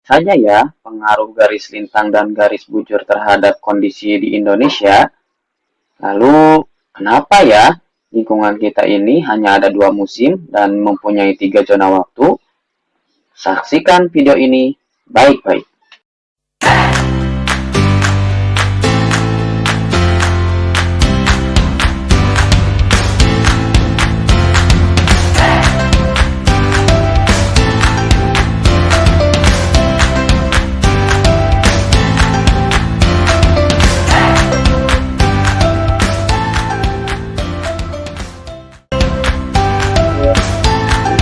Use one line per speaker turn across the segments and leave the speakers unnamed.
saja ya pengaruh garis lintang dan garis bujur terhadap kondisi di Indonesia. Lalu, kenapa ya lingkungan kita ini hanya ada dua musim dan mempunyai tiga zona waktu? Saksikan video ini baik-baik.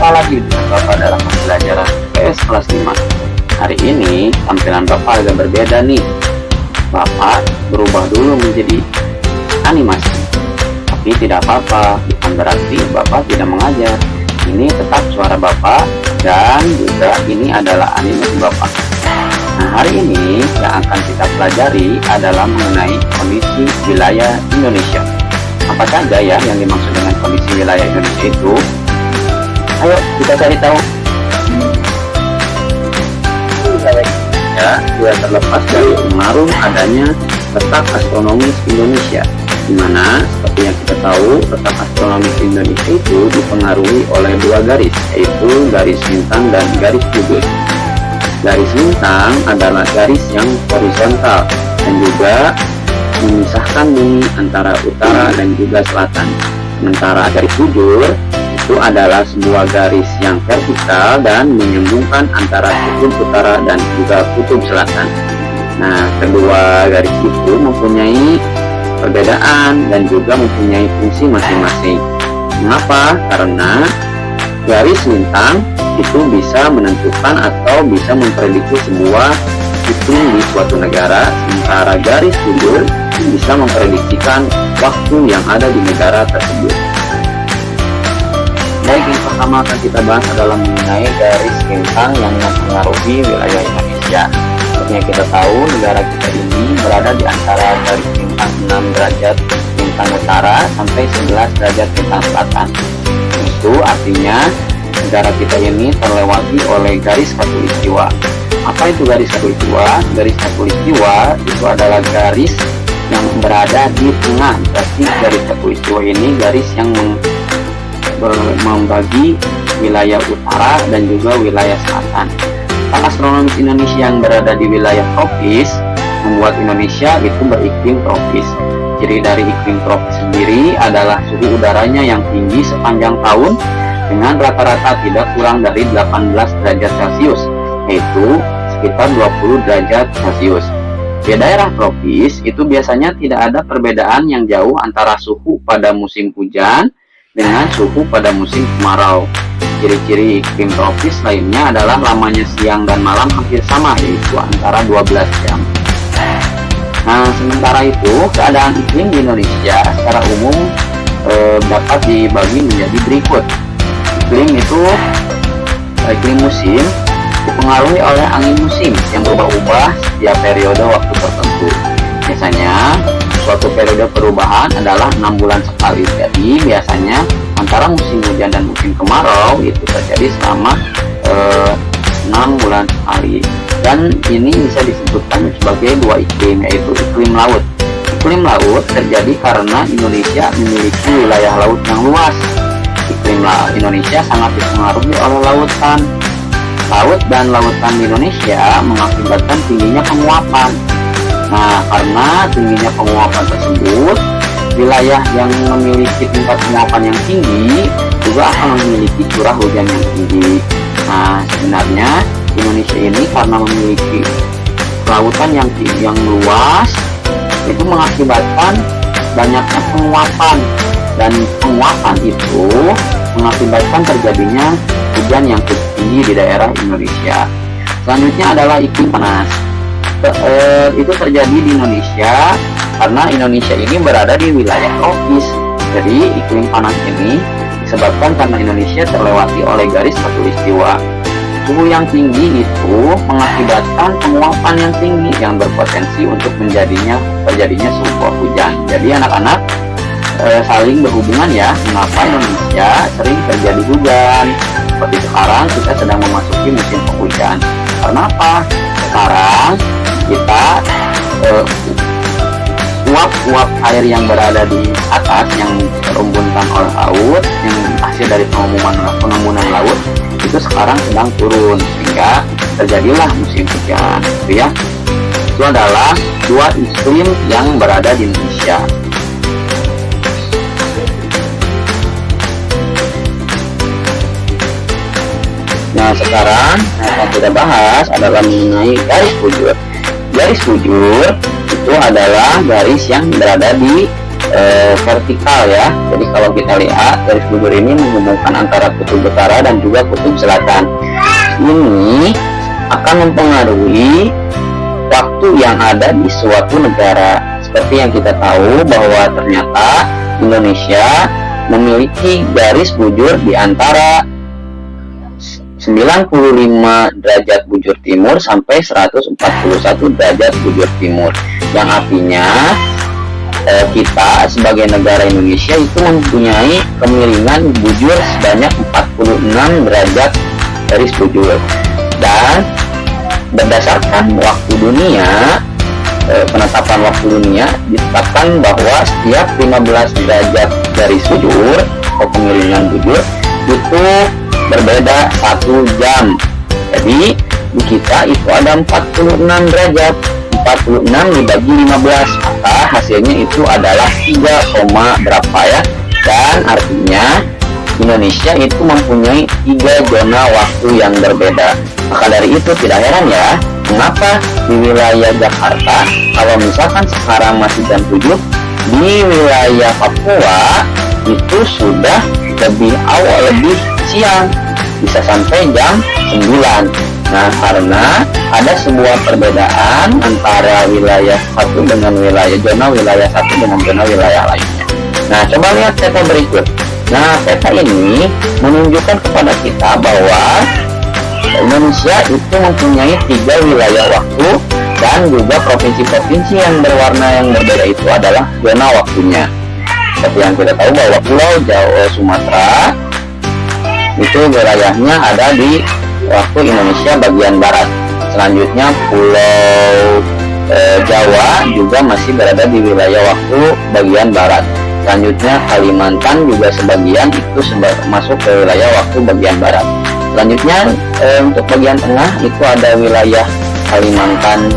Jumpa lagi dengan Bapak dalam pembelajaran PS kelas 5. Hari ini tampilan Bapak agak berbeda nih. Bapak berubah dulu menjadi animasi. Tapi tidak apa-apa, bukan berarti Bapak tidak mengajar. Ini tetap suara Bapak dan juga ini adalah animasi Bapak. Nah, hari ini yang akan kita pelajari adalah mengenai kondisi wilayah Indonesia. Apa saja ya yang dimaksud dengan kondisi wilayah Indonesia itu? Ayo kita cari tahu. Ya, tidak terlepas dari pengaruh adanya letak astronomis Indonesia, di mana seperti yang kita tahu letak astronomis Indonesia itu dipengaruhi oleh dua garis, yaitu garis lintang dan garis bujur. Garis lintang adalah garis yang horizontal dan juga memisahkan bumi antara utara dan juga selatan. Sementara garis bujur itu adalah sebuah garis yang vertikal dan menyambungkan antara kutub utara dan juga kutub selatan. Nah, kedua garis itu mempunyai perbedaan dan juga mempunyai fungsi masing-masing. Mengapa? Karena garis lintang itu bisa menentukan atau bisa memprediksi sebuah iklim di suatu negara, sementara garis bujur bisa memprediksikan waktu yang ada di negara tersebut. Baik, yang pertama akan kita bahas adalah mengenai garis lintang yang mempengaruhi wilayah Indonesia. Seperti yang kita tahu, negara kita ini berada di antara garis lintang 6 derajat lintang utara sampai 11 derajat lintang selatan. Itu artinya negara kita ini terlewati oleh garis khatulistiwa. Apa itu garis khatulistiwa? Garis khatulistiwa itu adalah garis yang berada di tengah. Berarti garis khatulistiwa ini garis yang membagi wilayah utara dan juga wilayah selatan. Letak astronomis Indonesia yang berada di wilayah tropis membuat Indonesia itu beriklim tropis. Ciri dari iklim tropis sendiri adalah suhu udaranya yang tinggi sepanjang tahun dengan rata-rata tidak kurang dari 18 derajat Celcius, yaitu sekitar 20 derajat Celcius. Di daerah tropis itu biasanya tidak ada perbedaan yang jauh antara suhu pada musim hujan dengan suhu pada musim kemarau. Ciri-ciri iklim tropis lainnya adalah lamanya siang dan malam hampir sama, yaitu antara 12 jam. Nah, sementara itu keadaan iklim di Indonesia secara umum dapat dibagi menjadi berikut. Iklim musim dipengaruhi oleh angin musim yang berubah-ubah setiap periode waktu tertentu. Biasanya suatu periode perubahan adalah 6 bulan sekali. Jadi biasanya antara musim hujan dan musim kemarau itu terjadi selama 6 bulan sekali. Dan ini bisa disebutkan sebagai dua iklim, yaitu iklim laut. Iklim laut terjadi karena Indonesia memiliki wilayah laut yang luas. Iklim Indonesia sangat dipengaruhi oleh lautan. Laut dan lautan di Indonesia mengakibatkan tingginya penguapan. Nah, karena tingginya penguapan tersebut, wilayah yang memiliki tingkat penguapan yang tinggi juga akan memiliki curah hujan yang tinggi. Nah, sebenarnya Indonesia ini karena memiliki lautan yang luas, itu mengakibatkan banyaknya penguapan, dan penguapan itu mengakibatkan terjadinya hujan yang cukup tinggi di daerah Indonesia. Selanjutnya adalah iklim panas. Itu terjadi di Indonesia karena Indonesia ini berada di wilayah tropis. Jadi iklim panas ini disebabkan karena Indonesia terlewati oleh garis khatulistiwa. Suhu yang tinggi itu mengakibatkan penguapan yang tinggi yang berpotensi untuk terjadinya sebuah hujan. Jadi anak-anak saling berhubungan ya, mengapa Indonesia sering terjadi hujan. Seperti sekarang kita sedang memasuki musim penghujan. Karena apa? Sekarang kita uap-uap air yang berada di atas yang terumbunkan oleh laut, yang hasil dari pengembunan laut itu sekarang sedang turun, sehingga terjadilah musim hujan, gitu ya. Itu adalah dua iklim yang berada di Indonesia. Nah, sekarang yang kita bahas adalah mengenai garis bujur. Garis bujur itu adalah garis yang berada di vertikal ya. Jadi kalau kita lihat garis bujur ini menghubungkan antara kutub utara dan juga kutub selatan. Ini akan mempengaruhi waktu yang ada di suatu negara. Seperti yang kita tahu bahwa ternyata Indonesia memiliki garis bujur di antara 95 derajat bujur timur sampai 141 derajat bujur timur, yang artinya kita sebagai negara Indonesia itu mempunyai kemiringan bujur sebanyak 46 derajat garis bujur. Dan berdasarkan waktu dunia, penetapan waktu dunia ditetapkan bahwa setiap 15 derajat garis bujur atau kemiringan bujur itu berbeda 1 jam. Jadi di kita itu ada 46 derajat, 46 dibagi 15, maka hasilnya itu adalah 3, berapa ya. Dan artinya Indonesia itu mempunyai 3 zona waktu yang berbeda. Maka dari itu tidak heran ya mengapa di wilayah Jakarta kalau misalkan sekarang masih jam 7, di wilayah Papua itu sudah lebih awal, lebih siang, bisa sampai jam 9. Nah, karena ada sebuah perbedaan antara wilayah satu dengan zona wilayah satu dengan zona wilayah lainnya. Nah, coba lihat peta berikut. Nah, peta ini menunjukkan kepada kita bahwa Indonesia itu mempunyai 3 wilayah waktu, dan juga provinsi-provinsi yang berwarna yang berbeda itu adalah zona waktunya. Seperti yang kita tahu bahwa Pulau Jawa, Sumatera itu wilayahnya ada di waktu Indonesia bagian barat. Selanjutnya Pulau Jawa juga masih berada di wilayah waktu bagian barat. Selanjutnya Kalimantan juga sebagian itu masuk ke wilayah waktu bagian barat. Selanjutnya untuk bagian tengah itu ada wilayah Kalimantan,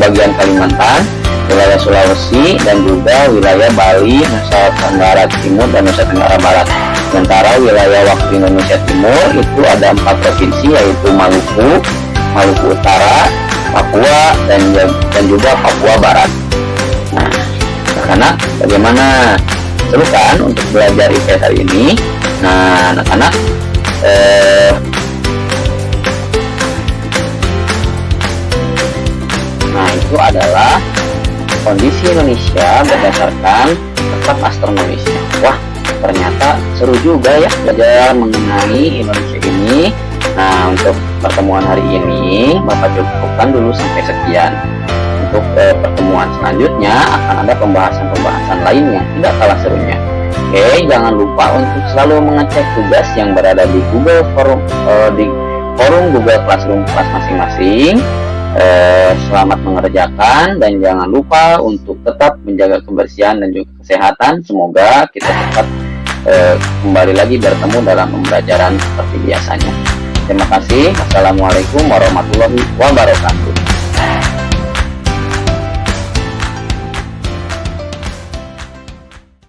bagian Kalimantan, wilayah Sulawesi, dan juga wilayah Bali, Nusa Tenggara Timur dan Nusa Tenggara Barat. Sementara wilayah waktu Indonesia Timur itu ada 4 provinsi, yaitu Maluku, Maluku Utara, Papua, dan juga Papua Barat. Nah, anak-anak, bagaimana? Seru kan untuk belajar IPS hari ini? Nah, anak-anak, nah itu adalah kondisi Indonesia berdasarkan letak astronomisnya. Wah, ternyata seru juga ya belajar mengenai Indonesia ini. Nah, untuk pertemuan hari ini Bapak cukupkan dulu sampai sekian. Untuk pertemuan selanjutnya akan ada pembahasan-pembahasan lainnya tidak kalah serunya. Oke, jangan lupa untuk selalu mengecek tugas yang berada di Google Forum, di forum Google Classroom kelas masing-masing. Selamat mengerjakan, dan jangan lupa untuk tetap menjaga kebersihan dan juga kesehatan. Semoga kita tetap kembali lagi bertemu dalam pembelajaran seperti biasanya. Terima kasih. Wassalamualaikum warahmatullahi wabarakatuh.